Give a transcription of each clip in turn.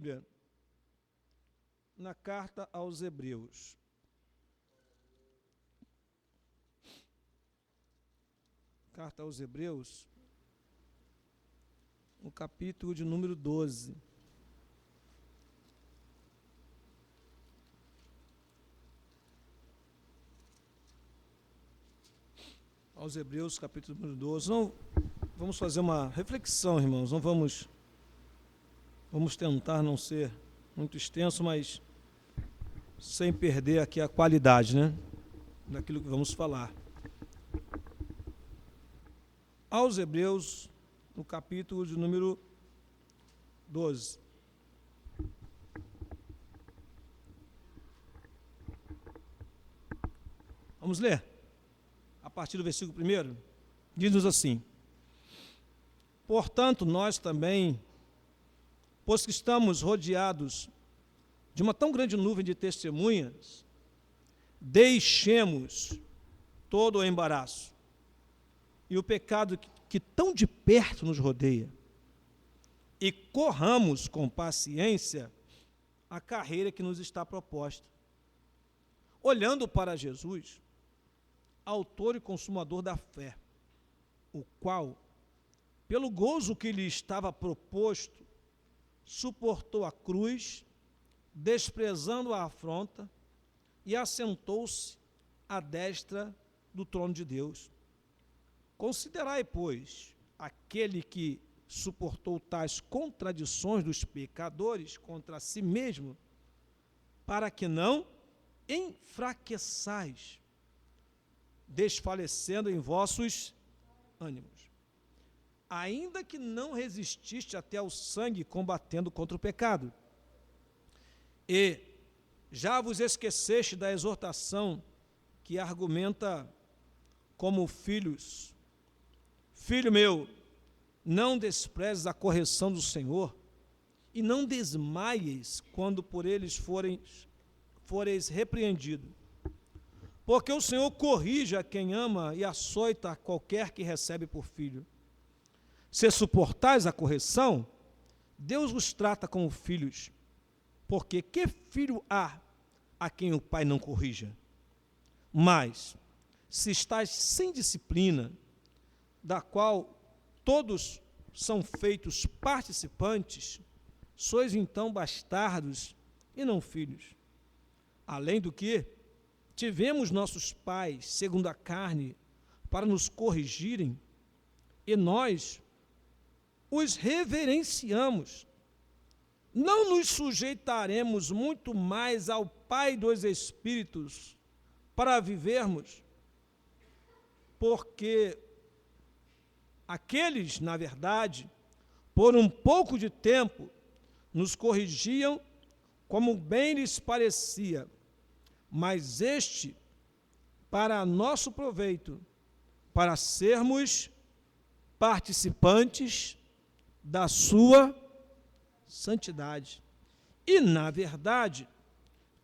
Bíblia na carta aos Hebreus. Carta aos Hebreus, no capítulo de número 12. Aos Hebreus, capítulo número 12. Não, vamos fazer uma reflexão, irmãos. Não vamos tentar não ser muito extenso, mas sem perder aqui a qualidade, né, daquilo que vamos falar. Aos Hebreus, no capítulo de número 12. Vamos ler? A partir do versículo 1, diz-nos assim: portanto, nós também, pois que estamos rodeados de uma tão grande nuvem de testemunhas, deixemos todo o embaraço e o pecado que tão de perto nos rodeia, e corramos com paciência a carreira que nos está proposta, olhando para Jesus, autor e consumador da fé, o qual, pelo gozo que lhe estava proposto, suportou a cruz, desprezando a afronta, e assentou-se à destra do trono de Deus. Considerai, pois, aquele que suportou tais contradições dos pecadores contra si mesmo, para que não enfraqueçais, desfalecendo em vossos ânimos, ainda que não resististe até ao sangue combatendo contra o pecado. E já vos esqueceste da exortação que argumenta como filhos: filho meu, não desprezes a correção do Senhor, e não desmaies quando por eles foreis repreendido. Porque o Senhor corrige a quem ama e açoita a qualquer que recebe por filho. Se suportais a correção, Deus vos trata como filhos. Porque que filho há a quem o pai não corrija? Mas, se estáis sem disciplina, da qual todos são feitos participantes, sois então bastardos e não filhos. Além do que, tivemos nossos pais, segundo a carne, para nos corrigirem, e nós os reverenciamos. Não nos sujeitaremos muito mais ao Pai dos Espíritos para vivermos? Porque aqueles, na verdade, por um pouco de tempo, nos corrigiam como bem lhes parecia, mas este, para nosso proveito, para sermos participantes da sua santidade. E, na verdade,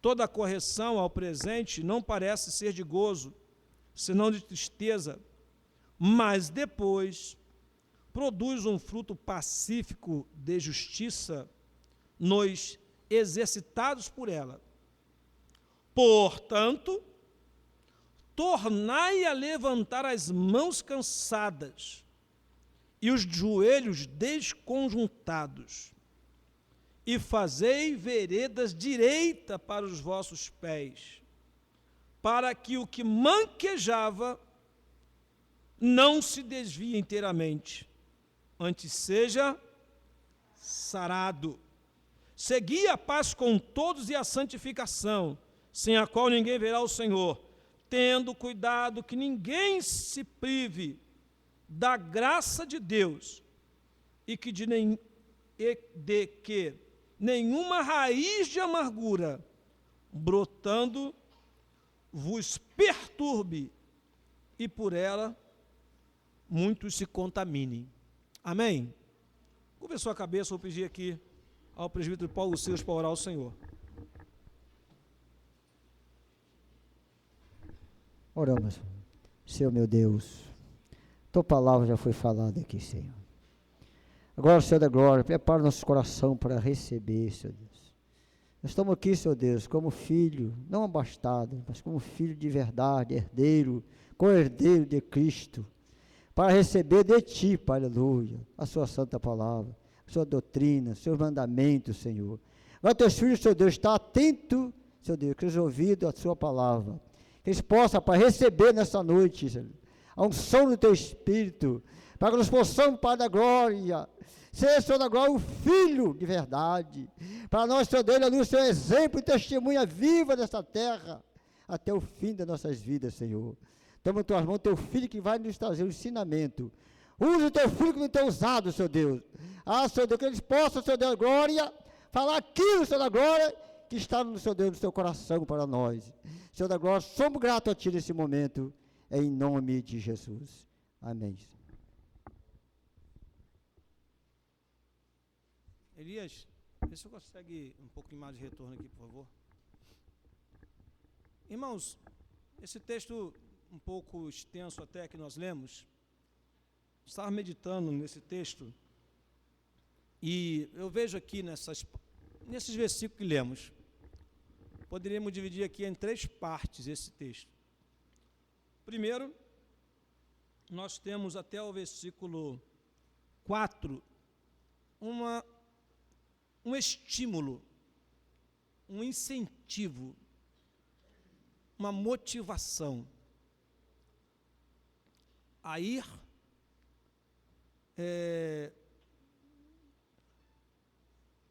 toda correção ao presente não parece ser de gozo, senão de tristeza, mas depois produz um fruto pacífico de justiça nos exercitados por ela. Portanto, tornai a levantar as mãos cansadas e os joelhos desconjuntados, e fazei veredas direita para os vossos pés, para que o que manquejava não se desvie inteiramente, antes seja sarado. Segui a paz com todos e a santificação, sem a qual ninguém verá o Senhor, tendo cuidado que ninguém se prive da graça de Deus, e que de que nenhuma raiz de amargura brotando vos perturbe, e por ela muitos se contaminem. Amém? Curva sua cabeça, vou pedir aqui ao presbítero Paulo Silas para orar ao Senhor. Oramos. Senhor meu Deus, tua palavra já foi falada aqui, Senhor. Agora, Senhor da glória, prepara nosso coração para receber, Senhor Deus. Nós estamos aqui, Senhor Deus, como filho, não abastado, mas como filho de verdade, herdeiro, co-herdeiro de Cristo, para receber de Ti, Pai, aleluia, a Sua santa palavra, a Sua doutrina, os Seus mandamentos, Senhor. Agora, Teus filhos, Senhor Deus, está atento, Senhor Deus, que eles ouviram a Sua palavra, que eles possam, Pai, receber nessa noite, Senhor, a unção do Teu Espírito, para que nós possamos, Pai da glória, ser, Senhor da glória, o Filho de verdade, para nós, Senhor Deus, aleluia, ser um exemplo e testemunha viva dessa terra, até o fim das nossas vidas, Senhor. Toma em tuas mãos Teu Filho que vai nos trazer o ensinamento. Usa o Teu Filho que não tem usado, Senhor Deus. Senhor Deus, que eles possam, Senhor Deus, glória, falar aquilo, Senhor da glória, que está no Senhor Deus, no Seu coração para nós. Senhor da glória, somos gratos a Ti nesse momento, em nome de Jesus. Amém. Elias, vê se você consegue um pouquinho mais de retorno aqui, por favor. Irmãos, esse texto um pouco extenso até que nós lemos, estava meditando nesse texto, e eu vejo aqui nesses versículos que lemos, poderíamos dividir aqui em 3 partes esse texto. Primeiro, nós temos até o versículo 4, um estímulo, um incentivo, uma motivação a ir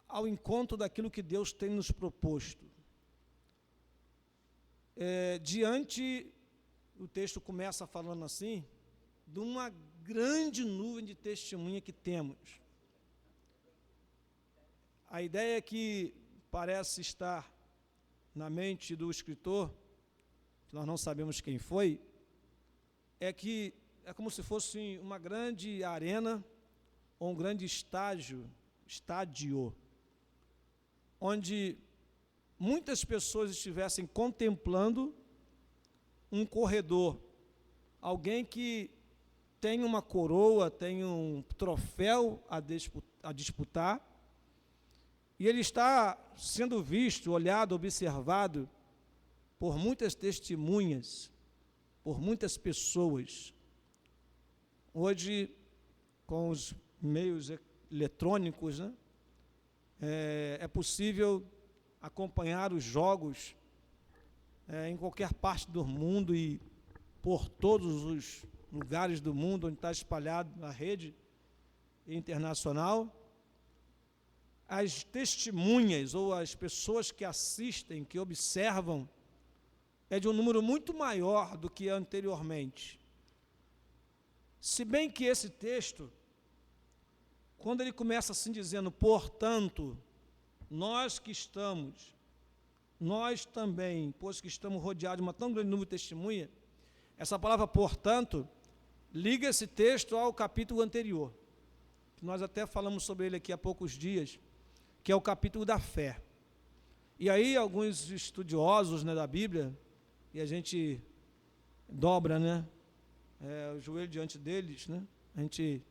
ao encontro daquilo que Deus tem nos proposto. O texto começa falando assim, de uma grande nuvem de testemunha que temos. A ideia que parece estar na mente do escritor, que nós não sabemos quem foi, é que é como se fosse uma grande arena ou um grande estádio, onde muitas pessoas estivessem contemplando um corredor, alguém que tem uma coroa, tem um troféu a disputar, e ele está sendo visto, olhado, observado por muitas testemunhas, por muitas pessoas. Hoje, com os meios eletrônicos, né, é possível acompanhar os jogos em qualquer parte do mundo e por todos os lugares do mundo onde está espalhado a rede internacional. As testemunhas ou as pessoas que assistem, que observam, é de um número muito maior do que anteriormente. Se bem que esse texto, quando ele começa assim dizendo, portanto, nós também, pois que estamos rodeados de uma tão grande número de testemunha, essa palavra, portanto, liga esse texto ao capítulo anterior, que nós até falamos sobre ele aqui há poucos dias, que é o capítulo da fé. E aí alguns estudiosos, né, da Bíblia, e a gente dobra, né, o joelho diante deles, né, a gente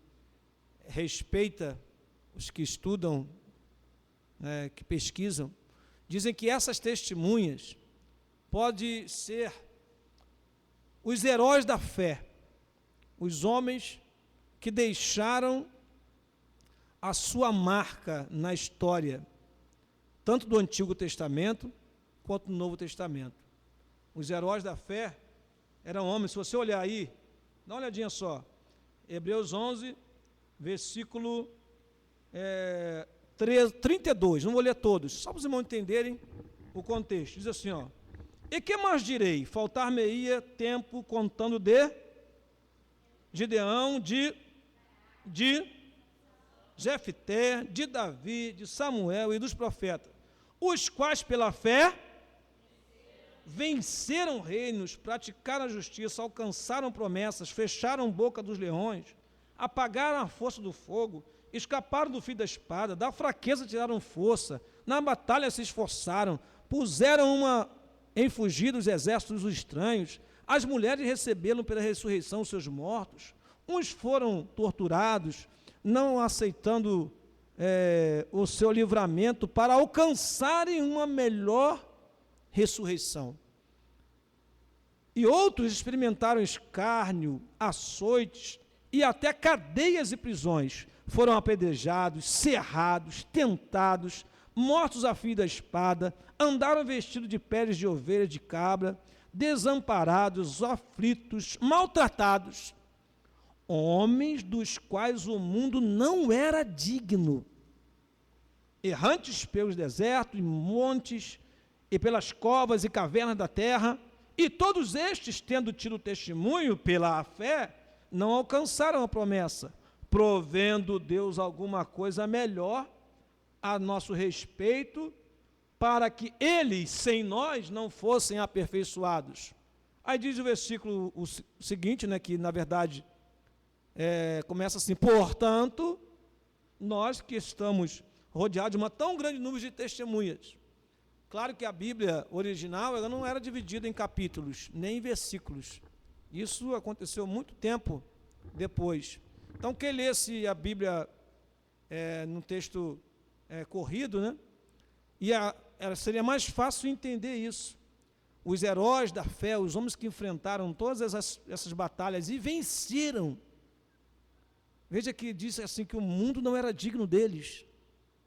respeita os que estudam, que pesquisam, dizem que essas testemunhas podem ser os heróis da fé, os homens que deixaram a sua marca na história, tanto do Antigo Testamento quanto do Novo Testamento. Os heróis da fé eram homens, se você olhar aí, dá uma olhadinha só, Hebreus 11, versículo 32, não vou ler todos, só para os irmãos entenderem o contexto. Diz assim, ó, e que mais direi? Faltar-me-ia tempo contando de Gideão, de Jefté, de Davi, de Samuel e dos profetas, os quais pela fé venceram reinos, praticaram a justiça, alcançaram promessas, fecharam a boca dos leões, apagaram a força do fogo, escaparam do fio da espada, da fraqueza tiraram força, na batalha se esforçaram, puseram em fugida os exércitos dos estranhos, as mulheres receberam pela ressurreição os seus mortos, uns foram torturados, não aceitando o seu livramento para alcançarem uma melhor ressurreição. E outros experimentaram escárnio, açoites e até cadeias e prisões. Foram apedrejados, cerrados, tentados, mortos a fio da espada, andaram vestidos de peles de ovelha, de cabra, desamparados, aflitos, maltratados, homens dos quais o mundo não era digno, errantes pelos desertos e montes, e pelas covas e cavernas da terra, e todos estes, tendo tido testemunho pela fé, não alcançaram a promessa, provendo Deus alguma coisa melhor a nosso respeito, para que eles, sem nós, não fossem aperfeiçoados. Aí diz o versículo seguinte, né, que na verdade começa assim: portanto, nós que estamos rodeados de uma tão grande nuvem de testemunhas. Claro que a Bíblia original ela não era dividida em capítulos, nem em versículos. Isso aconteceu muito tempo depois. Então, quem lesse a Bíblia no texto corrido, né, seria mais fácil entender isso. Os heróis da fé, os homens que enfrentaram todas essas batalhas e venceram. Veja que diz assim que o mundo não era digno deles.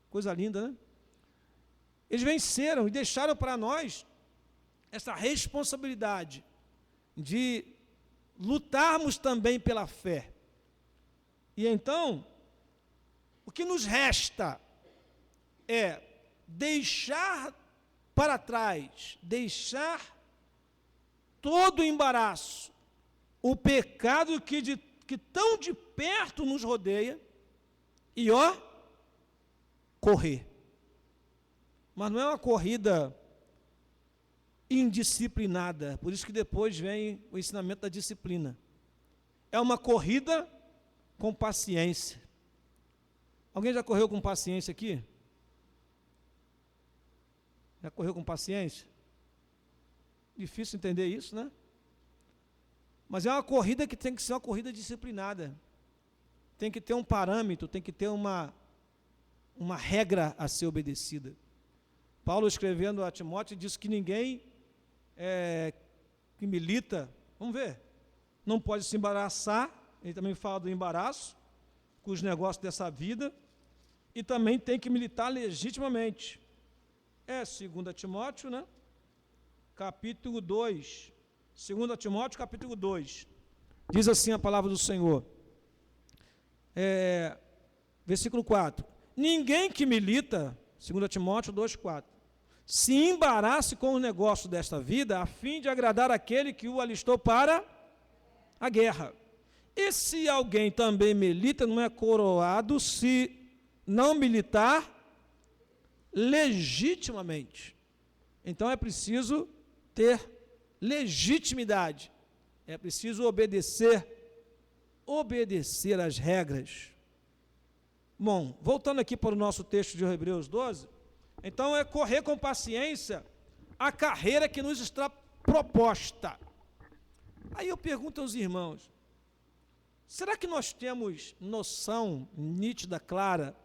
Coisa linda, né? Eles venceram e deixaram para nós essa responsabilidade de lutarmos também pela fé. E então, o que nos resta é deixar para trás, deixar todo o embaraço, o pecado que tão de perto nos rodeia, e correr. Mas não é uma corrida indisciplinada, por isso que depois vem o ensinamento da disciplina. É uma corrida com paciência. Alguém já correu com paciência aqui? Já correu com paciência? Difícil entender isso, né? Mas é uma corrida que tem que ser uma corrida disciplinada. Tem que ter um parâmetro, tem que ter uma regra a ser obedecida. Paulo, escrevendo a Timóteo, diz que ninguém que milita, vamos ver, não pode se embaraçar. Ele também fala do embaraço com os negócios dessa vida, e também tem que militar legitimamente. 2 Timóteo, né? Capítulo 2. 2 Timóteo, capítulo 2. Diz assim a palavra do Senhor. Versículo 4. Ninguém que milita, 2 Timóteo 2,4, se embarace com o negócio desta vida, a fim de agradar aquele que o alistou para a guerra. E se alguém também milita, não é coroado se não militar legitimamente. Então é preciso ter legitimidade, é preciso obedecer às regras. Bom, voltando aqui para o nosso texto de Hebreus 12, então é correr com paciência a carreira que nos está proposta. Aí eu pergunto aos irmãos, será que nós temos noção nítida, clara,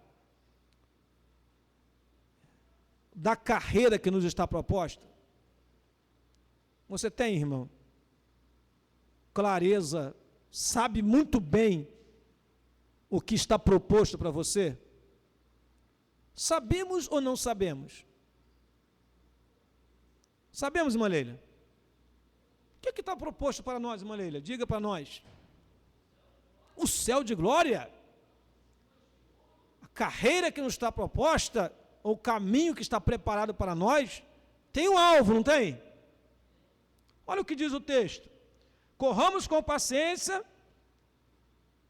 da carreira que nos está proposta? Você tem, irmão? Clareza, sabe muito bem o que está proposto para você? Sabemos ou não sabemos? Sabemos, irmã Leila? O que está proposto para nós, irmã Leila? Diga para nós. O céu de glória? A carreira que nos está proposta, ou o caminho que está preparado para nós, tem um alvo, não tem? Olha o que diz o texto. Corramos com paciência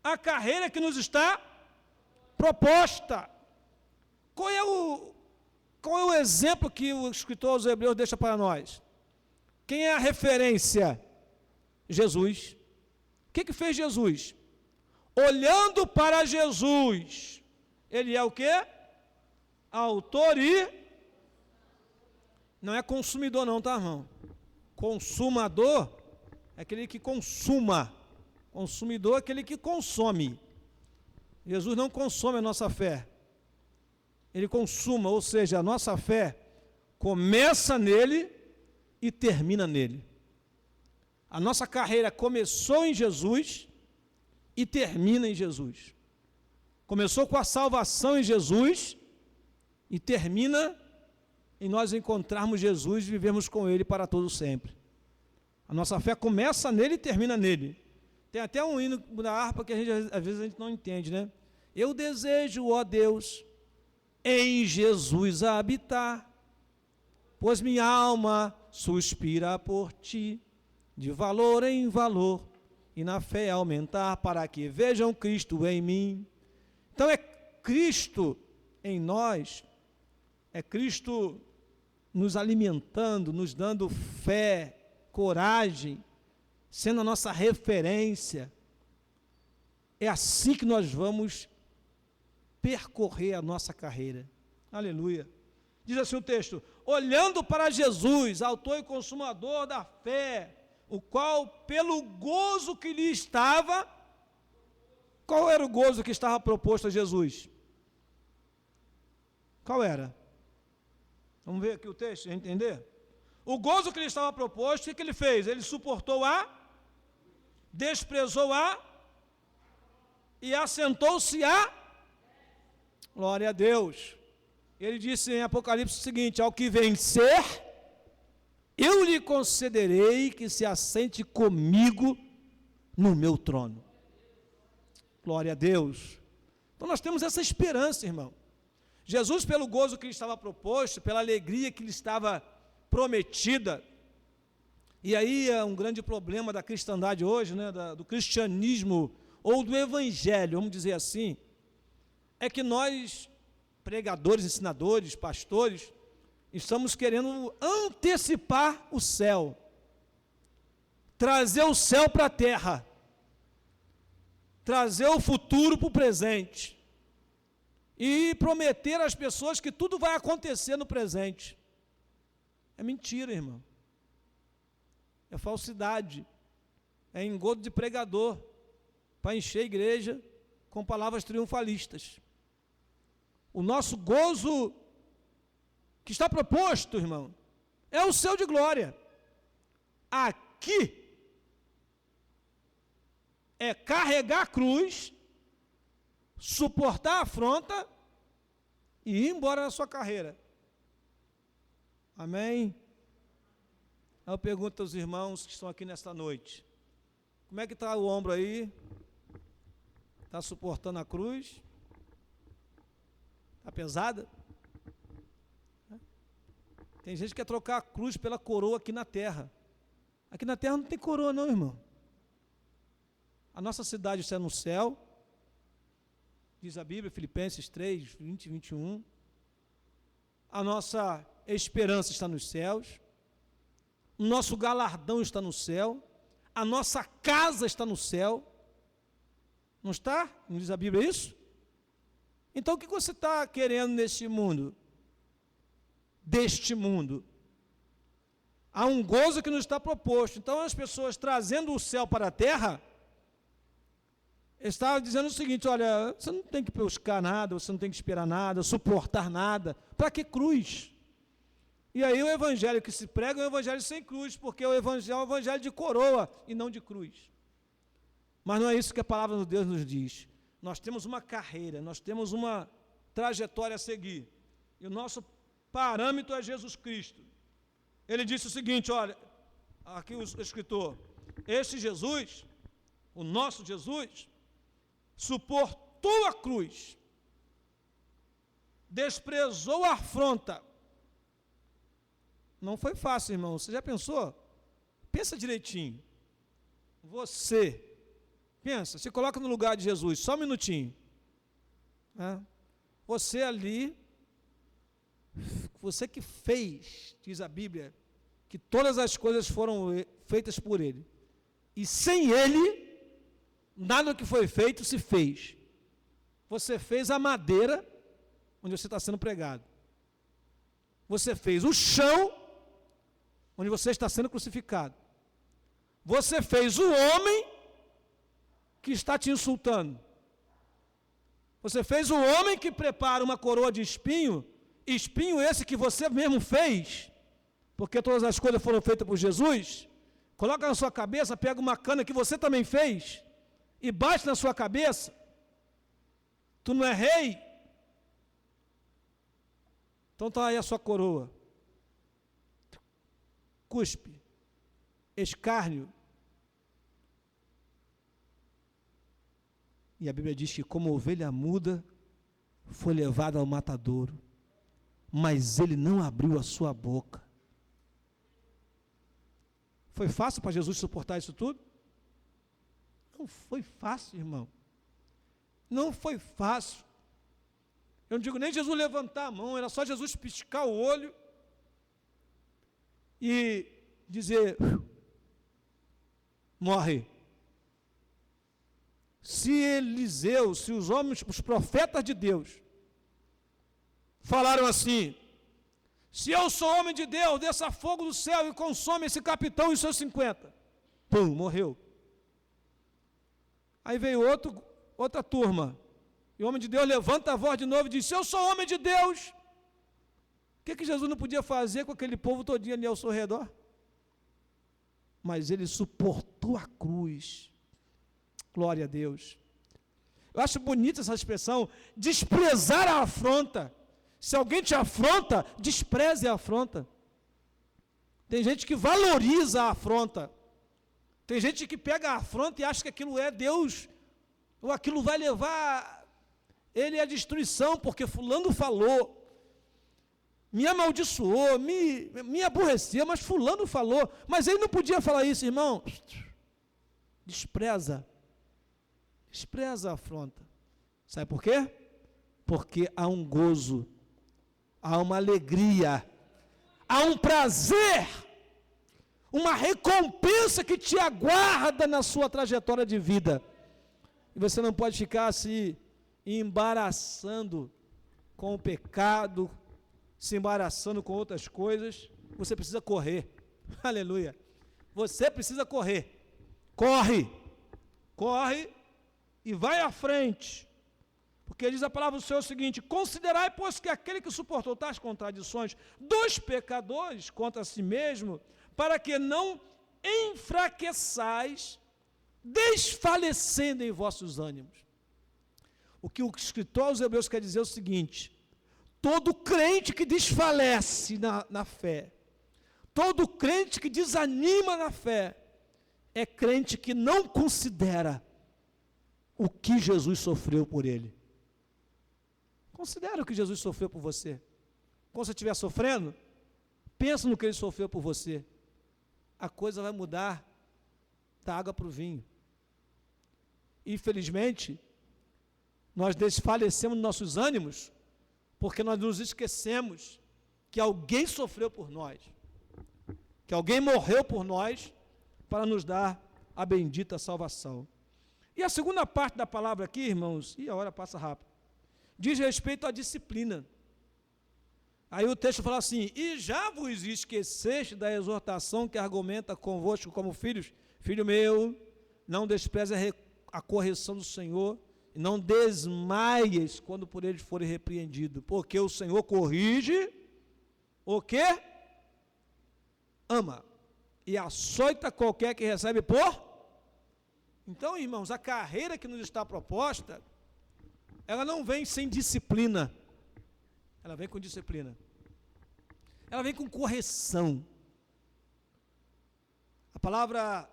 a carreira que nos está proposta. Qual é o exemplo que o escritor aos Hebreus deixa para nós? Quem é a referência? Jesus. O que fez Jesus? Olhando para Jesus, ele é o quê? Autor e... Não é consumidor não, tá, irmão? Consumador é aquele que consuma. Consumidor é aquele que consome. Jesus não consome a nossa fé. Ele consuma, ou seja, a nossa fé começa nele e termina nele. A nossa carreira começou em Jesus e termina em Jesus. Começou com a salvação em Jesus e termina em nós encontrarmos Jesus e vivemos com Ele para todo sempre. A nossa fé começa nele e termina nele. Tem até um hino da harpa que às vezes a gente não entende, né? Eu desejo, ó Deus, em Jesus habitar, pois minha alma suspira por ti, de valor em valor, e na fé aumentar, para que vejam Cristo em mim. Então é Cristo em nós, é Cristo nos alimentando, nos dando fé, coragem, sendo a nossa referência. É assim que nós vamos percorrer a nossa carreira. Aleluia. Diz assim o texto: olhando para Jesus, autor e consumador da fé, o qual, pelo gozo que lhe estava, qual era o gozo que estava proposto a Jesus? Qual era? Vamos ver aqui o texto, entender? O gozo que lhe estava proposto, o que ele fez? Ele suportou desprezou e assentou-se glória a Deus. Ele disse em Apocalipse o seguinte: ao que vencer, eu lhe concederei que se assente comigo no meu trono. Glória a Deus. Então nós temos essa esperança, irmão. Jesus, pelo gozo que lhe estava proposto, pela alegria que lhe estava prometida, e aí é um grande problema da cristandade hoje, né, do cristianismo, ou do evangelho, vamos dizer assim, é que nós, pregadores, ensinadores, pastores, estamos querendo antecipar o céu, trazer o céu para a terra, trazer o futuro para o presente, e prometer às pessoas que tudo vai acontecer no presente. É mentira, irmão. É falsidade. É engodo de pregador para encher a igreja com palavras triunfalistas. O nosso gozo que está proposto, irmão, é o céu de glória. Aqui é carregar a cruz, suportar a afronta e ir embora na sua carreira. Amém? Eu pergunto aos irmãos que estão aqui nesta noite: como é que está o ombro aí? Está suportando a cruz? Está pesada? Tem gente que quer trocar a cruz pela coroa aqui na terra. Aqui na terra não tem coroa não, irmão. A nossa cidade está no céu, diz a Bíblia, Filipenses 3, 20 e 21. A nossa esperança está nos céus, o nosso galardão está no céu, a nossa casa está no céu. Não está? Não diz a Bíblia isso? Então o que você está querendo neste mundo? Deste mundo. Há um gozo que nos está proposto. Então as pessoas trazendo o céu para a terra, estava dizendo o seguinte: olha, você não tem que buscar nada, você não tem que esperar nada, suportar nada. Para que cruz? E aí o evangelho que se prega é um evangelho sem cruz, porque o evangelho é um evangelho de coroa e não de cruz. Mas não é isso que a palavra de Deus nos diz. Nós temos uma carreira, nós temos uma trajetória a seguir. E o nosso parâmetro é Jesus Cristo. Ele disse o seguinte, olha, aqui o escritor: este Jesus, o nosso Jesus, suportou a cruz, desprezou a afronta. Não foi fácil, irmão. Você já pensou? Pensa direitinho. Você, pensa, se coloca no lugar de Jesus, só um minutinho. Você ali, você que fez, diz a Bíblia, que todas as coisas foram feitas por Ele. E sem Ele, nada que foi feito se fez. Você fez a madeira onde você está sendo pregado. Você fez o chão onde você está sendo crucificado. Você fez o homem que está te insultando. Você fez um homem que prepara uma coroa de espinho, espinho esse que você mesmo fez, porque todas as coisas foram feitas por Jesus, coloca na sua cabeça, pega uma cana que você também fez, e bate na sua cabeça. Tu não é rei? Então está aí a sua coroa. Cuspe, escárnio. E a Bíblia diz que como ovelha muda, foi levado ao matadouro, mas ele não abriu a sua boca. Foi fácil para Jesus suportar isso tudo? Não foi fácil, irmão. Não foi fácil. Eu não digo nem Jesus levantar a mão, era só Jesus piscar o olho e dizer, morre. Se Eliseu, se os homens, os profetas de Deus, falaram assim, se eu sou homem de Deus, desça fogo do céu e consome esse capitão e os seus 50. Pum, morreu. Aí veio outra turma, e o homem de Deus levanta a voz de novo e diz, se eu sou homem de Deus, o que Jesus não podia fazer com aquele povo todinho ali ao seu redor? Mas ele suportou a cruz. Glória a Deus. Eu acho bonita essa expressão, desprezar a afronta. Se alguém te afronta, despreze a afronta. Tem gente que valoriza a afronta. Tem gente que pega a afronta e acha que aquilo é Deus, ou aquilo vai levar ele à destruição, porque fulano falou, me amaldiçoou, me aborreceu, mas fulano falou, mas ele não podia falar isso, irmão. Despreza a afronta. Sabe por quê? Porque há um gozo, há uma alegria, há um prazer, uma recompensa que te aguarda na sua trajetória de vida. E você não pode ficar se embaraçando com o pecado, se embaraçando com outras coisas. Você precisa correr. Aleluia. Você precisa correr. Corre e vai à frente. Porque diz a palavra do Senhor o seguinte, considerai, pois, que aquele que suportou tais contradições dos pecadores contra si mesmo, para que não enfraqueçais, desfalecendo em vossos ânimos. O que o escritor aos Hebreus quer dizer é o seguinte, todo crente que desfalece na fé, todo crente que desanima na fé, é crente que não considera o que Jesus sofreu por ele. Considera o que Jesus sofreu por você. Quando você estiver sofrendo, pensa no que ele sofreu por você. A coisa vai mudar da água para o vinho. Infelizmente, nós desfalecemos nossos ânimos, porque nós nos esquecemos que alguém sofreu por nós, que alguém morreu por nós, para nos dar a bendita salvação. E a segunda parte da palavra aqui, irmãos, e a hora passa rápido, diz respeito à disciplina. Aí o texto fala assim, e já vos esqueceste da exortação que argumenta convosco como filhos? Filho meu, não despreze a correção do Senhor, e não desmaies quando por ele for repreendido, porque o Senhor corrige o quê? Ama. E açoita qualquer que recebe por. Então, irmãos, a carreira que nos está proposta, ela não vem sem disciplina, ela vem com disciplina, ela vem com correção. A palavra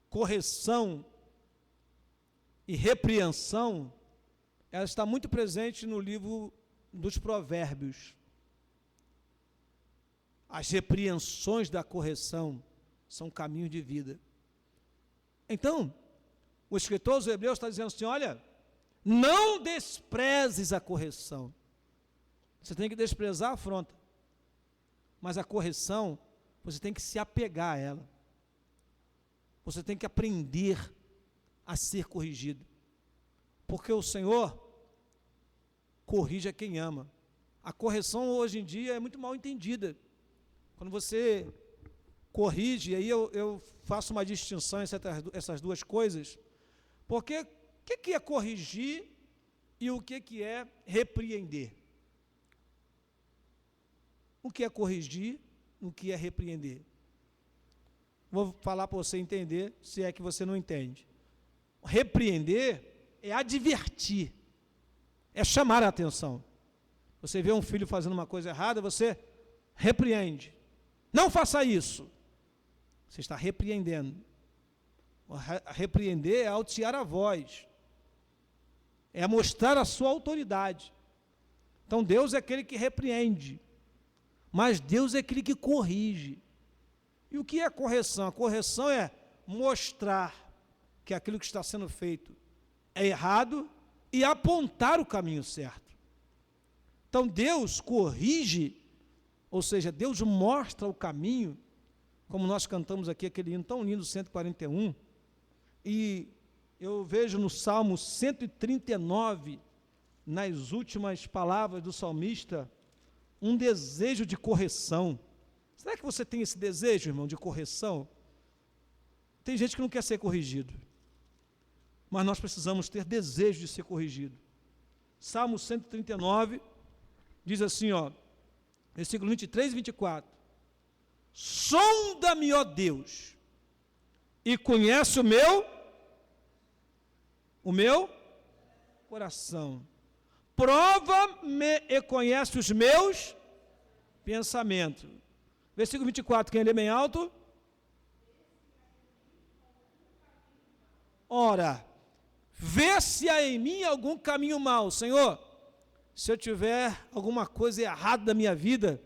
correção e repreensão, ela está muito presente no livro dos Provérbios. As repreensões da correção são caminhos de vida. Então, o escritor aos Hebreus está dizendo assim, olha, não desprezes a correção. Você tem que desprezar a afronta. Mas a correção, você tem que se apegar a ela. Você tem que aprender a ser corrigido. Porque o Senhor corrige a quem ama. A correção hoje em dia é muito mal entendida. Quando você corrige, aí eu faço uma distinção entre essas duas coisas, porque o que é corrigir e o que é repreender. O que é corrigir, o que é repreender. Vou falar para você entender, se é que você não entende. Repreender é advertir, é chamar a atenção. Você vê um filho fazendo uma coisa errada, você repreende. Não faça isso. Você está repreendendo. Repreender é altear a voz. É mostrar a sua autoridade. Então Deus é aquele que repreende. Mas Deus é aquele que corrige. E o que é correção? A correção é mostrar que aquilo que está sendo feito é errado e apontar o caminho certo. Então Deus corrige, ou seja, Deus mostra o caminho, como nós cantamos aqui aquele hino tão lindo, 141, e eu vejo no Salmo 139, nas últimas palavras do salmista, um desejo de correção. Será que você tem esse desejo, irmão, de correção? Tem gente que não quer ser corrigido, mas nós precisamos ter desejo de ser corrigido. Salmo 139 diz assim, versículo 23 e 24: sonda-me, ó Deus, e conhece o meu coração. Prova-me e conhece os meus pensamentos. Versículo 24, quem lê bem alto? Ora, vê se há em mim algum caminho mau. Senhor, se eu tiver alguma coisa errada na minha vida,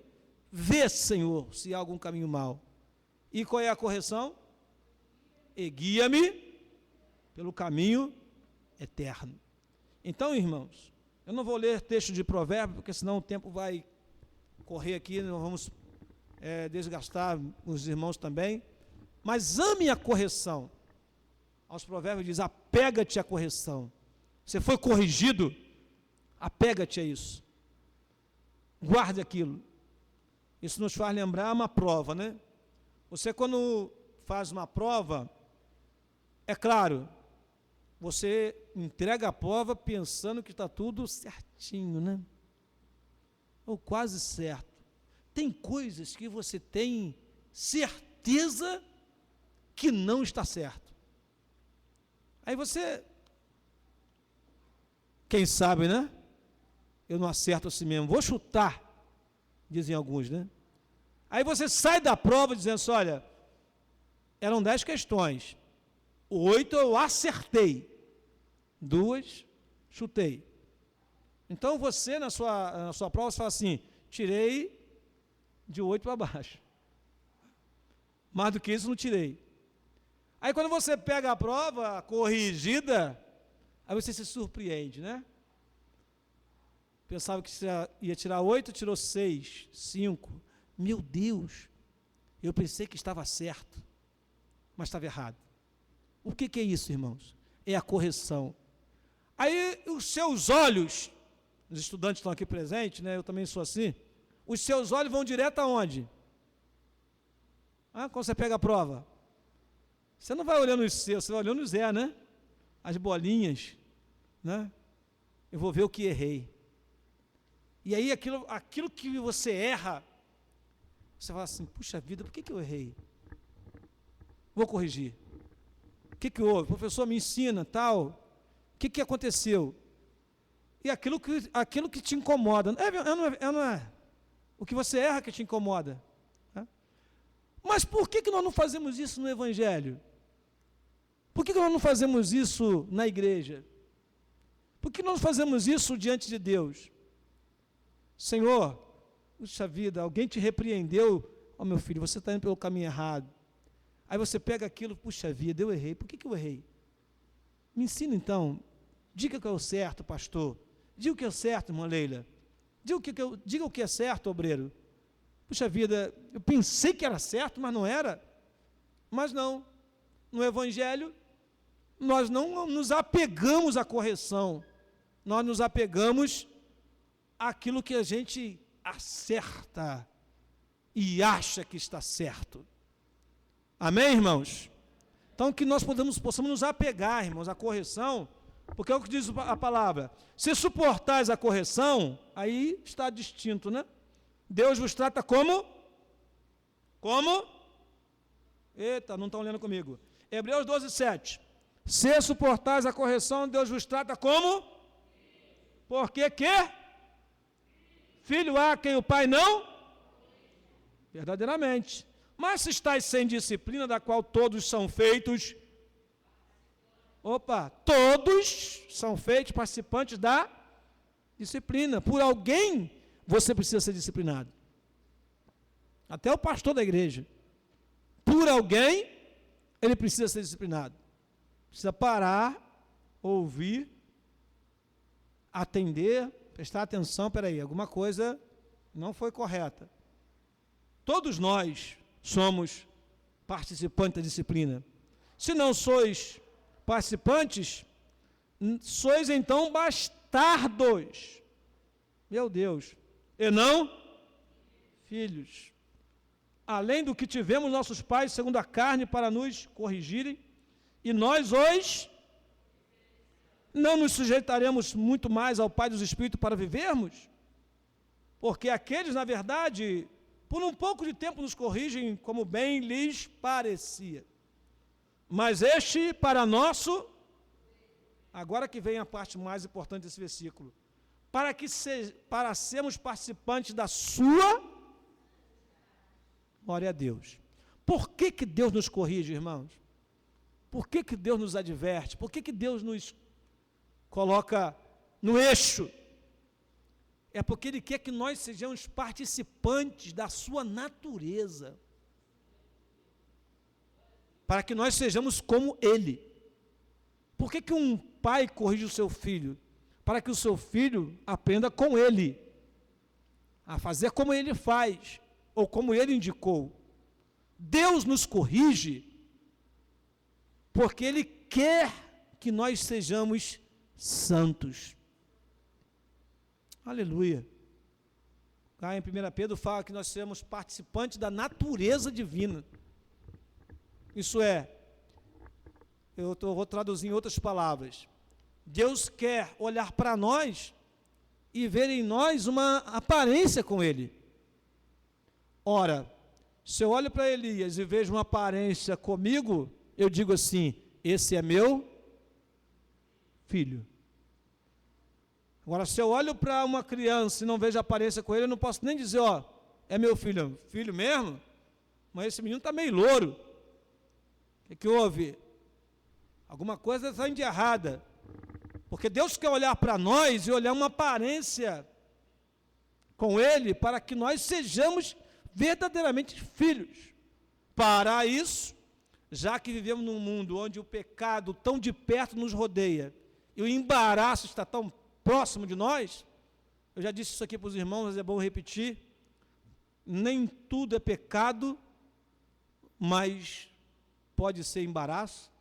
vê, Senhor, se há algum caminho mau. E qual é a correção? E guia-me pelo caminho eterno. Então, irmãos, eu não vou ler texto de provérbio, porque senão o tempo vai correr aqui, nós vamos desgastar os irmãos também, mas ame a correção. Aos provérbios diz, apega-te à correção. Você foi corrigido, apega-te a isso. Guarde aquilo. Isso nos faz lembrar uma prova, né? Você quando faz uma prova, é claro, você entrega a prova pensando que está tudo certinho, né? Ou quase certo. Tem coisas que você tem certeza que não está certo. Aí você, quem sabe, né? Eu não acerto assim mesmo, vou chutar, dizem alguns, né? Aí você sai da prova dizendo assim, olha, eram 10 questões, 8 eu acertei, 2 chutei. Então você, na sua prova, você fala assim, tirei de 8 para baixo. Mais do que isso, não tirei. Aí quando você pega a prova corrigida, aí você se surpreende, né? Pensava que ia tirar 8, tirou 6, 5. Meu Deus, eu pensei que estava certo, mas estava errado. O que é isso, irmãos? É a correção. Aí os seus olhos, os estudantes estão aqui presentes, né? Eu também sou assim. Os seus olhos vão direto aonde? Quando você pega a prova, você não vai olhando os seus, você vai olhando os né? As bolinhas, né? Eu vou ver o que errei. E aí aquilo que você erra, você fala assim, puxa vida, por que eu errei? Vou corrigir. O que houve? O professor me ensina, tal. O que aconteceu? E aquilo que te incomoda, não é o que você erra que te incomoda. Né? Mas por que nós não fazemos isso no Evangelho? Por que nós não fazemos isso na igreja? Por que nós não fazemos isso diante de Deus? Senhor, puxa vida, alguém te repreendeu, meu filho, você está indo pelo caminho errado. Aí você pega aquilo, puxa vida, eu errei. Por que eu errei? Me ensina então, diga o que é o certo, pastor. Diga o que é certo, irmã Leila. Diga o que é certo, obreiro. Puxa vida, eu pensei que era certo, mas não era. Mas não, no Evangelho, nós não nos apegamos à correção, nós nos apegamos àquilo que a gente acerta e acha que está certo. Amém, irmãos? Então, que nós possamos nos apegar, irmãos, à correção, Porque é o que diz a palavra. Se suportais a correção, aí está distinto, né? Deus vos trata como? Como? Eita, não estão lendo comigo. Hebreus 12, 7. Se suportais a correção, Deus vos trata como? Porque que? Filho há quem o pai não? Verdadeiramente. Mas se estáis sem disciplina, da qual todos são feitos, todos são feitos participantes da disciplina. Por alguém, você precisa ser disciplinado. Até o pastor da igreja. Por alguém, ele precisa ser disciplinado. Precisa parar, ouvir, atender, prestar atenção, peraí, alguma coisa não foi correta. Todos nós somos participantes da disciplina. Se não sois participantes, sois então bastardos. Meu Deus. E não filhos. Além do que tivemos nossos pais, segundo a carne, para nos corrigirem, e nós hoje não nos sujeitaremos muito mais ao Pai dos Espíritos para vivermos? Porque aqueles, na verdade, por um pouco de tempo nos corrigem como bem lhes parecia. Mas este para nosso, agora que vem a parte mais importante desse versículo, para sermos participantes da sua, glória a Deus. Por que que Deus nos corrige, irmãos? Por que que Deus nos adverte? Por que que Deus nos coloca no eixo? É porque Ele quer que nós sejamos participantes da sua natureza, para que nós sejamos como Ele. Por que que um pai corrige o seu filho? Para que o seu filho aprenda com ele, a fazer como ele faz, ou como ele indicou. Deus nos corrige porque Ele quer que nós sejamos santos. Aleluia. Lá em 1 Pedro fala que nós somos participantes da natureza divina. Isso é, vou traduzir em outras palavras. Deus quer olhar para nós e ver em nós uma aparência com Ele. Ora, se eu olho para Elias e vejo uma aparência comigo, eu digo assim, esse é meu filho. Agora, se eu olho para uma criança e não vejo aparência com ele, eu não posso nem dizer, é meu filho. Filho mesmo? Mas esse menino está meio louro. O que houve? Alguma coisa está de errada. Porque Deus quer olhar para nós e olhar uma aparência com Ele, para que nós sejamos verdadeiramente filhos. Para isso, já que vivemos num mundo onde o pecado tão de perto nos rodeia, e o embaraço está tão próximo de nós, eu já disse isso aqui para os irmãos, mas é bom repetir, nem tudo é pecado, mas pode ser embaraço.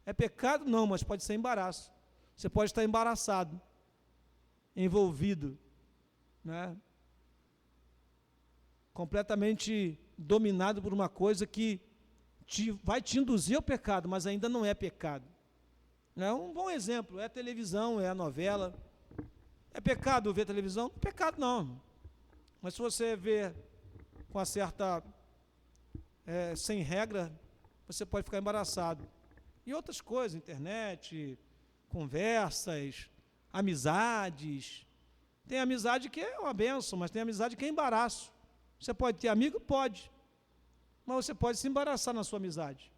É pecado? Não, mas pode ser embaraço. Você pode estar embaraçado, envolvido, né? Completamente dominado por uma coisa que vai te induzir ao pecado, mas ainda não é pecado. É um bom exemplo, é a televisão, é a novela. É pecado ver televisão? Não é pecado não. Mas se você vê com uma certa, sem regra, você pode ficar embaraçado. E outras coisas, internet, conversas, amizades. Tem amizade que é uma bênção, mas tem amizade que é embaraço. Você pode ter amigo? Pode. Mas você pode se embaraçar na sua amizade.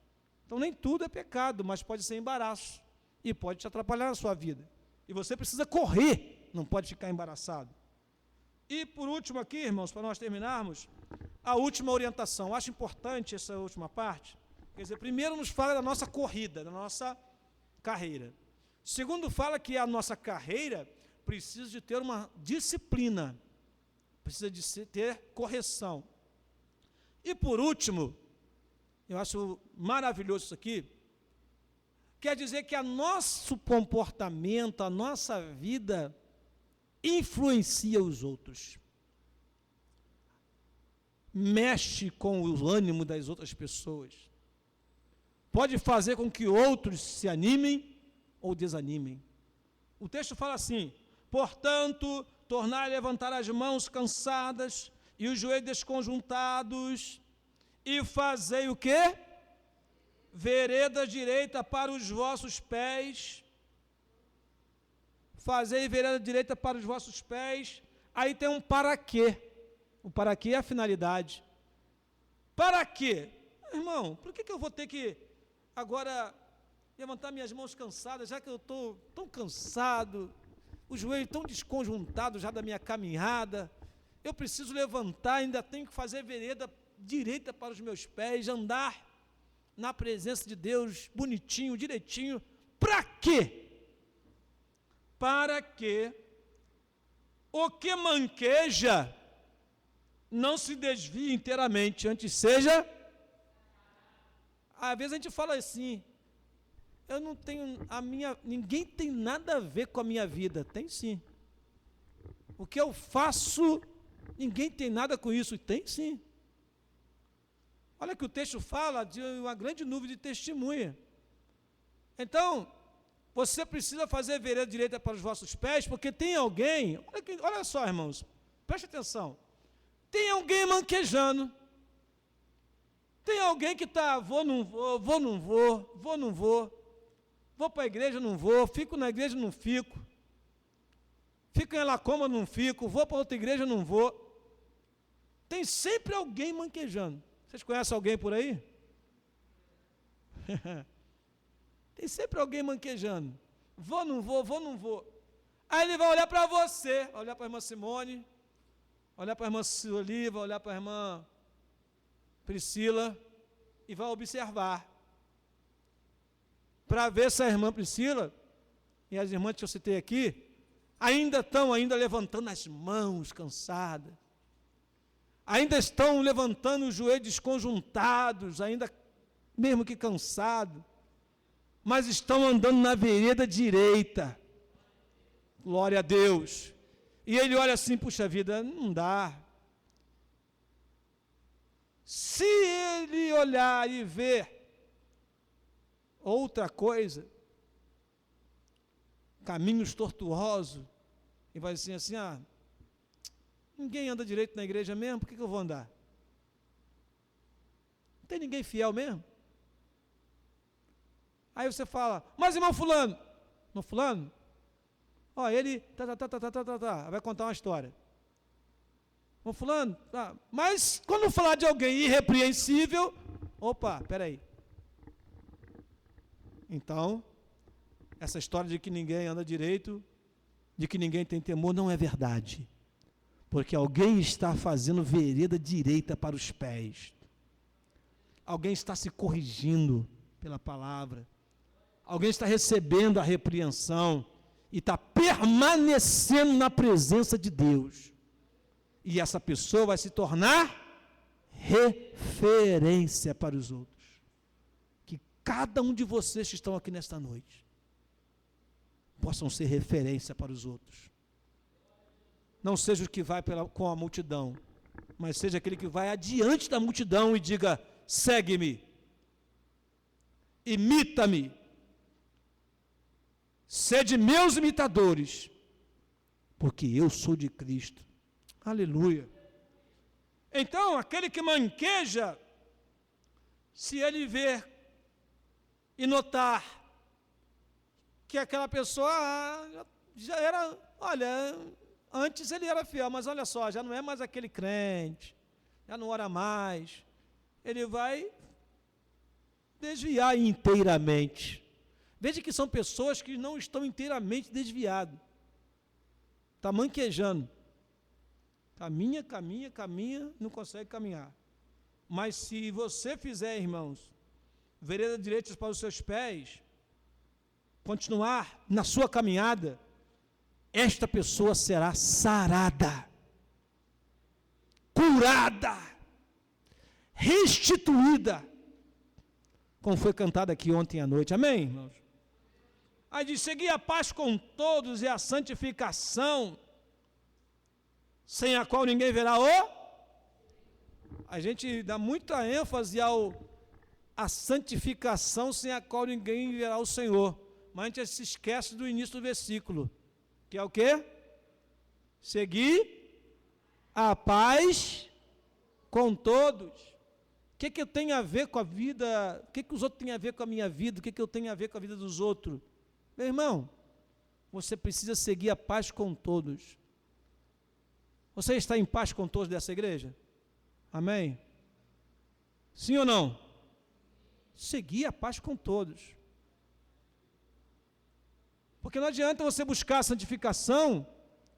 Então nem tudo é pecado, mas pode ser embaraço. E pode te atrapalhar na sua vida. E você precisa correr, não pode ficar embaraçado. E por último aqui, irmãos, para nós terminarmos, a última orientação. Eu acho importante essa última parte. Quer dizer, primeiro nos fala da nossa corrida, da nossa carreira. Segundo, fala que a nossa carreira precisa de ter uma disciplina, precisa de ter correção. E por último, eu acho maravilhoso isso aqui, quer dizer que o nosso comportamento, a nossa vida, influencia os outros. Mexe com o ânimo das outras pessoas. Pode fazer com que outros se animem ou desanimem. O texto fala assim: portanto, tornai a levantar as mãos cansadas e os joelhos desconjuntados, e fazei o quê? Vereda direita para os vossos pés. Fazei vereda direita para os vossos pés. Aí tem um para quê. O para quê é a finalidade. Para quê? Irmão, por que eu vou ter que agora levantar minhas mãos cansadas, já que eu estou tão cansado, os joelhos tão desconjuntados já da minha caminhada, eu preciso levantar, ainda tenho que fazer vereda direita para os meus pés, andar na presença de Deus, bonitinho, direitinho. Para quê? Para que o que manqueja não se desvie inteiramente, antes seja... Às vezes a gente fala assim, eu não tenho, ninguém tem nada a ver com a minha vida. Tem sim. O que eu faço, ninguém tem nada com isso. Tem sim. Olha que o texto fala de uma grande nuvem de testemunha. Então, você precisa fazer vereda direita para os vossos pés, porque tem alguém, olha só, irmãos, preste atenção, tem alguém manquejando. Tem alguém que está, vou, não vou, vou, não vou, vou, não vou, vou para a igreja, não vou, fico na igreja, não fico, fico em Elacoma, não fico, vou para outra igreja, não vou. Tem sempre alguém manquejando. Vocês conhecem alguém por aí? Tem sempre alguém manquejando. Vou, não vou, vou, não vou. Aí ele vai olhar para você, olhar para a irmã Simone, olhar para a irmã Oliva, olhar para a irmã Priscila, e vai observar, para ver se a irmã Priscila e as irmãs que eu citei aqui, ainda estão levantando as mãos cansadas, ainda estão levantando os joelhos desconjuntados, ainda mesmo que cansados, mas estão andando na vereda direita. Glória a Deus. E ele olha assim, puxa vida, não dá. Se ele olhar e ver outra coisa, caminhos tortuosos, e vai dizer assim, ninguém anda direito na igreja mesmo, por que eu vou andar? Não tem ninguém fiel mesmo? Aí você fala, mas irmão fulano, ele, vai contar uma história. Fulano, mas quando falar de alguém irrepreensível, peraí. Então, essa história de que ninguém anda direito, de que ninguém tem temor, não é verdade. Porque alguém está fazendo vereda direita para os pés. Alguém está se corrigindo pela palavra. Alguém está recebendo a repreensão e está permanecendo na presença de Deus. E essa pessoa vai se tornar referência para os outros. Que cada um de vocês que estão aqui nesta noite possam ser referência para os outros. Não seja o que vai com a multidão, mas seja aquele que vai adiante da multidão e diga, segue-me, imita-me, sede meus imitadores, porque eu sou de Cristo. Aleluia. Então, aquele que manqueja, se ele ver e notar que aquela pessoa já era, antes ele era fiel, mas olha só, já não é mais aquele crente, já não ora mais, ele vai desviar inteiramente. Veja que são pessoas que não estão inteiramente desviadas, está manquejando. Caminha, não consegue caminhar. Mas se você fizer, irmãos, vereda direita para os seus pés, continuar na sua caminhada, esta pessoa será sarada, curada, restituída, como foi cantado aqui ontem à noite. Amém, irmãos? Aí diz, seguir a paz com todos e a santificação, sem a qual ninguém verá A gente dá muita ênfase à santificação, sem a qual ninguém verá o Senhor. mas a gente se esquece do início do versículo, que é o quê? Seguir a paz com todos. O que eu tenho a ver com a vida? O que os outros têm a ver com a minha vida? O que eu tenho a ver com a vida dos outros? Meu irmão, você precisa seguir a paz com todos. Você está em paz com todos dessa igreja? Amém? Sim ou não? Seguir a paz com todos. Porque não adianta você buscar a santificação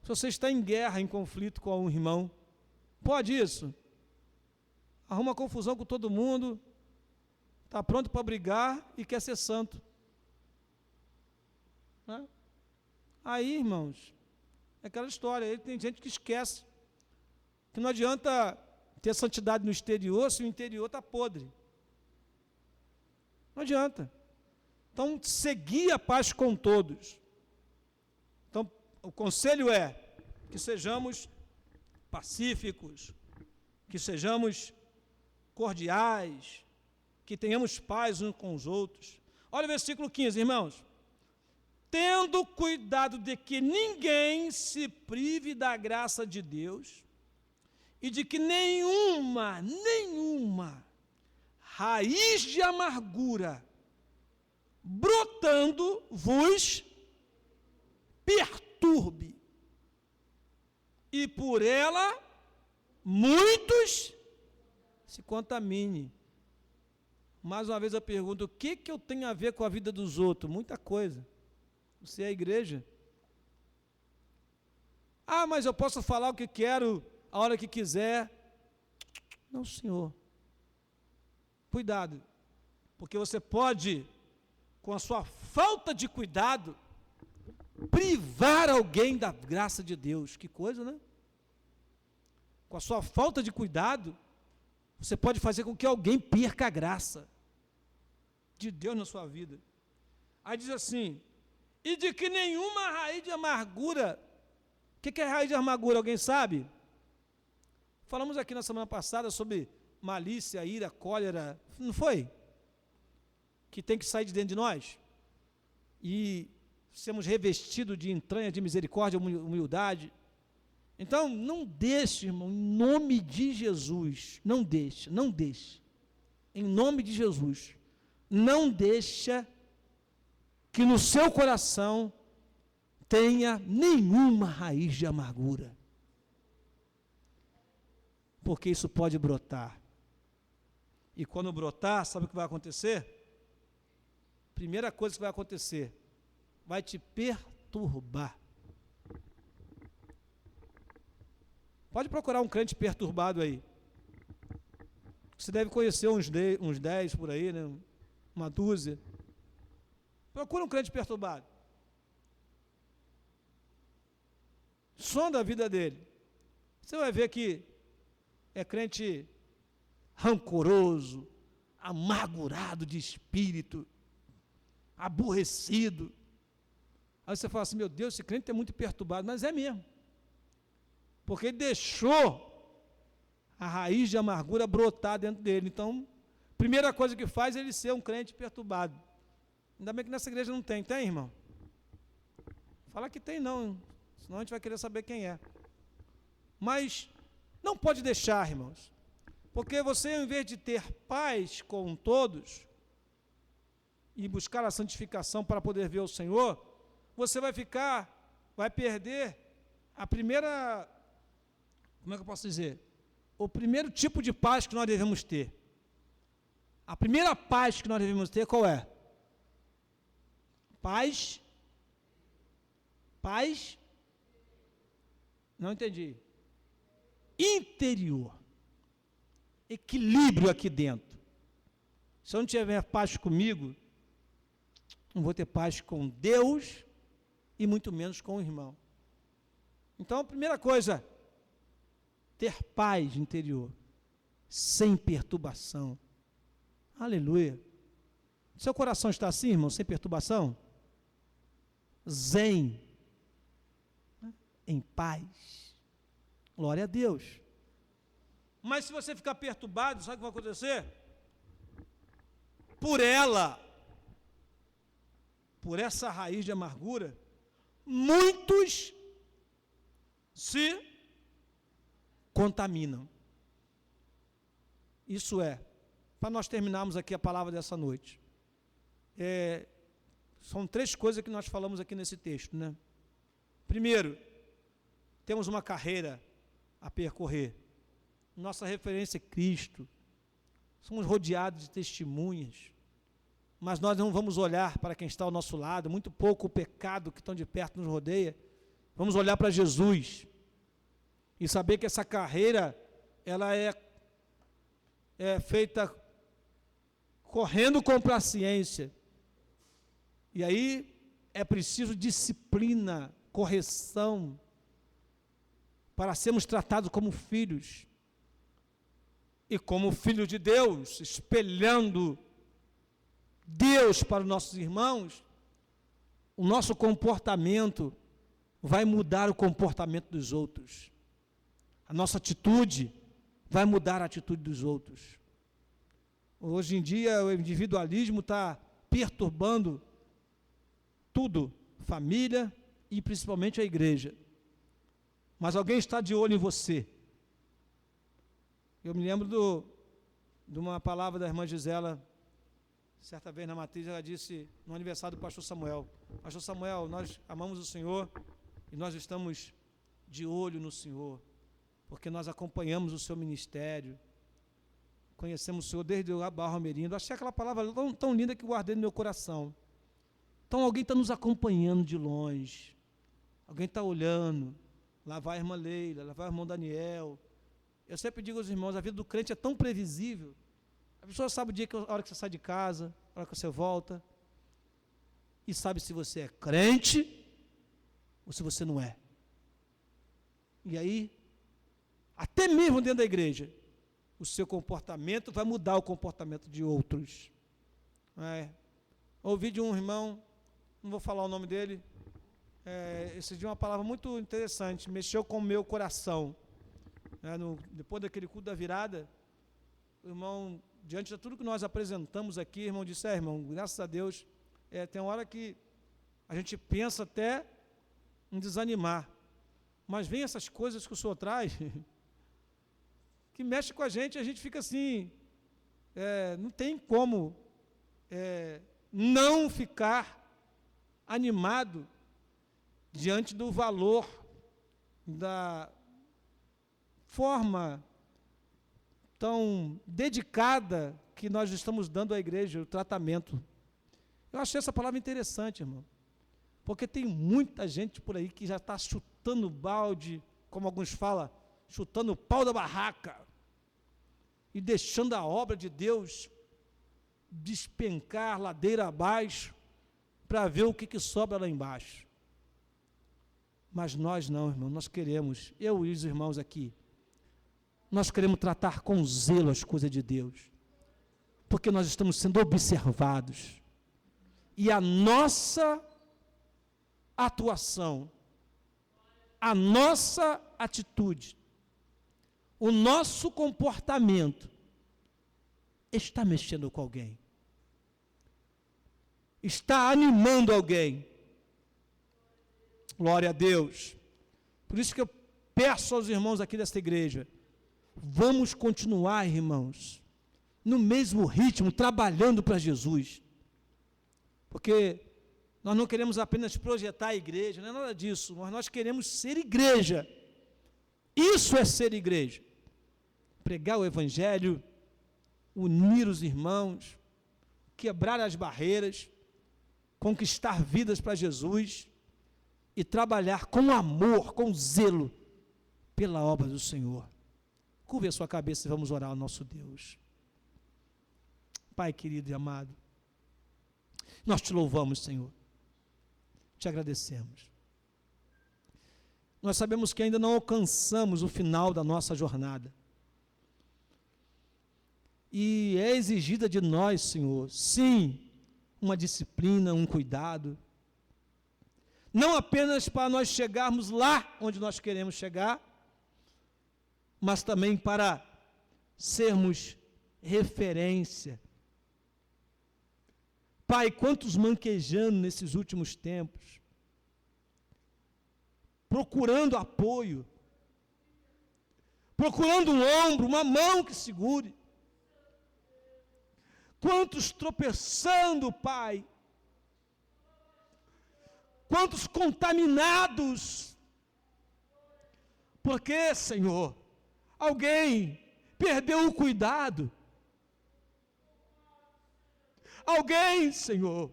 se você está em guerra, em conflito com um irmão. Pode isso? Arruma confusão com todo mundo, está pronto para brigar e quer ser santo. Né? Aí, irmãos, é aquela história, aí tem gente que esquece que não adianta ter santidade no exterior se o interior está podre. Não adianta. Então, seguir a paz com todos. Então, o conselho é que sejamos pacíficos, que sejamos cordiais, que tenhamos paz uns com os outros. Olha o versículo 15, irmãos. Tendo cuidado de que ninguém se prive da graça de Deus e de que nenhuma raiz de amargura brotando vos perturbe, e por ela muitos se contamine. Mais uma vez eu pergunto, o que eu tenho a ver com a vida dos outros? Muita coisa. Você é a igreja. Ah, mas eu posso falar o que quero, a hora que quiser. Não, senhor. Cuidado, porque você pode, com a sua falta de cuidado, privar alguém da graça de Deus. Que coisa, né? Com a sua falta de cuidado, você pode fazer com que alguém perca a graça de Deus na sua vida. Aí diz assim, e de que nenhuma raiz de amargura. O que é raiz de amargura? Alguém sabe? Falamos aqui na semana passada sobre malícia, ira, cólera, não foi? Que tem que sair de dentro de nós. E sermos revestidos de entranha de misericórdia, humildade. Então, não deixe, irmão, em nome de Jesus, não deixe, em nome de Jesus, não deixa que no seu coração tenha nenhuma raiz de amargura, porque isso pode brotar, e quando brotar, sabe o que vai acontecer? Primeira coisa que vai acontecer, vai te perturbar. Pode procurar um crente perturbado aí. Você deve conhecer uns 10 por aí, né? Uma dúzia. Procura um crente perturbado. Sonda a vida dele. Você vai ver que é crente rancoroso, amargurado de espírito, aborrecido. Aí você fala assim, meu Deus, esse crente é muito perturbado, mas é mesmo. Porque ele deixou a raiz de amargura brotar dentro dele. Então, primeira coisa que faz é ele ser um crente perturbado. Ainda bem que nessa igreja não tem, irmão? Fala que tem não, senão a gente vai querer saber quem é. Mas não pode deixar, irmãos, porque você, ao invés de ter paz com todos e buscar a santificação para poder ver o Senhor, você vai perder a primeira, como é que eu posso dizer? O primeiro tipo de paz que nós devemos ter. A primeira paz que nós devemos ter, qual é? Paz, não entendi. Interior. Equilíbrio aqui dentro. Se eu não tiver paz comigo, não vou ter paz com Deus e muito menos com o irmão. Então, a primeira coisa, ter paz interior, sem perturbação. Aleluia. Seu coração está assim, irmão, sem perturbação? Zen, em paz. Glória a Deus. Mas se você ficar perturbado, sabe o que vai acontecer? Por ela, por essa raiz de amargura, muitos se contaminam. Isso é, para nós terminarmos aqui a palavra dessa noite, são 3 coisas que nós falamos aqui nesse texto, né? Primeiro, temos uma carreira a percorrer. Nossa referência é Cristo. Somos rodeados de testemunhas, mas nós não vamos olhar para quem está ao nosso lado, muito pouco o pecado que estão de perto nos rodeia. Vamos olhar para Jesus e saber que essa carreira, ela é feita correndo com paciência. E aí é preciso disciplina, correção, para sermos tratados como filhos. E como filho de Deus, espelhando Deus para os nossos irmãos, o nosso comportamento vai mudar o comportamento dos outros. A nossa atitude vai mudar a atitude dos outros. Hoje em dia, o individualismo está perturbando tudo, família e principalmente a igreja. Mas alguém está de olho em você. Eu me lembro de uma palavra da irmã Gisela, certa vez na matriz, ela disse, no aniversário do pastor Samuel: Pastor Samuel, nós amamos o Senhor e nós estamos de olho no Senhor, porque nós acompanhamos o seu ministério, conhecemos o Senhor desde o Barro Almerindo. Eu achei aquela palavra tão linda que guardei no meu coração. Então alguém está nos acompanhando de longe, alguém está olhando, lá vai a irmã Leila, lá vai o irmão Daniel. Eu sempre digo aos irmãos, a vida do crente é tão previsível. A pessoa sabe a hora que você sai de casa, a hora que você volta, e sabe se você é crente ou se você não é. E aí, até mesmo dentro da igreja, o seu comportamento vai mudar o comportamento de outros. Ouvi de um irmão, não vou falar o nome dele, esse dia uma palavra muito interessante, mexeu com o meu coração. Depois daquele culto da virada, o irmão, diante de tudo que nós apresentamos aqui, o irmão disse: irmão, graças a Deus, tem uma hora que a gente pensa até em desanimar, mas vem essas coisas que o Senhor traz, que mexe com a gente fica assim, não tem como não ficar animado diante do valor da forma tão dedicada que nós estamos dando à igreja, o tratamento. Eu achei essa palavra interessante, irmão, porque tem muita gente por aí que já está chutando balde, como alguns falam, chutando o pau da barraca, e deixando a obra de Deus despencar ladeira abaixo, para ver o que sobra lá embaixo. Mas nós não, irmão, nós queremos, eu e os irmãos aqui, nós queremos tratar com zelo as coisas de Deus, porque nós estamos sendo observados, e a nossa atuação, a nossa atitude, o nosso comportamento, está mexendo com alguém, está animando alguém. Glória a Deus. Por isso que eu peço aos irmãos aqui desta igreja, vamos continuar, irmãos, no mesmo ritmo, trabalhando para Jesus, porque nós não queremos apenas projetar a igreja, não é nada disso, mas nós queremos ser igreja. Isso é ser igreja, pregar o evangelho, unir os irmãos, quebrar as barreiras, conquistar vidas para Jesus e trabalhar com amor, com zelo pela obra do Senhor. Curve a sua cabeça e vamos orar ao nosso Deus. Pai querido e amado, nós te louvamos, Senhor, te agradecemos. Nós sabemos que ainda não alcançamos o final da nossa jornada, e é exigida de nós, Senhor, sim, uma disciplina, um cuidado, não apenas para nós chegarmos lá onde nós queremos chegar, mas também para sermos referência, Pai, quantos manquejando nesses últimos tempos, procurando apoio, procurando um ombro, uma mão que segure. Quantos tropeçando, Pai. Quantos contaminados. Porque, Senhor, alguém perdeu o cuidado. Alguém, Senhor,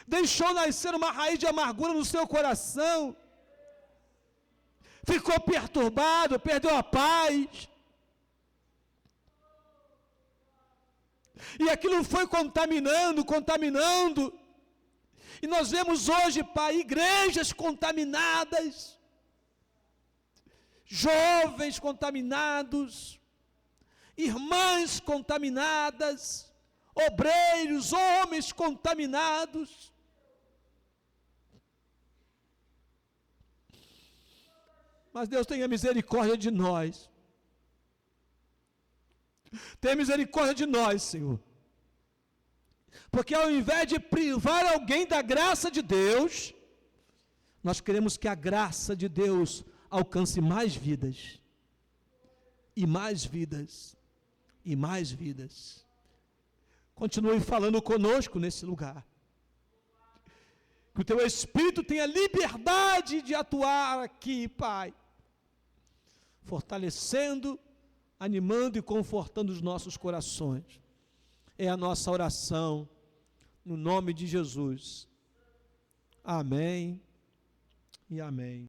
deixou nascer uma raiz de amargura no seu coração. Ficou perturbado, perdeu a paz. E aquilo foi contaminando. E nós vemos hoje, Pai, igrejas contaminadas, jovens contaminados, irmãs contaminadas, obreiros, homens contaminados. Mas Deus tenha misericórdia de nós. Tenha misericórdia de nós, Senhor. Porque ao invés de privar alguém da graça de Deus, nós queremos que a graça de Deus alcance mais vidas. E mais vidas. E mais vidas. Continue falando conosco nesse lugar. Que o Teu Espírito tenha liberdade de atuar aqui, Pai. Fortalecendo, animando e confortando os nossos corações. É a nossa oração, no nome de Jesus. Amém e amém.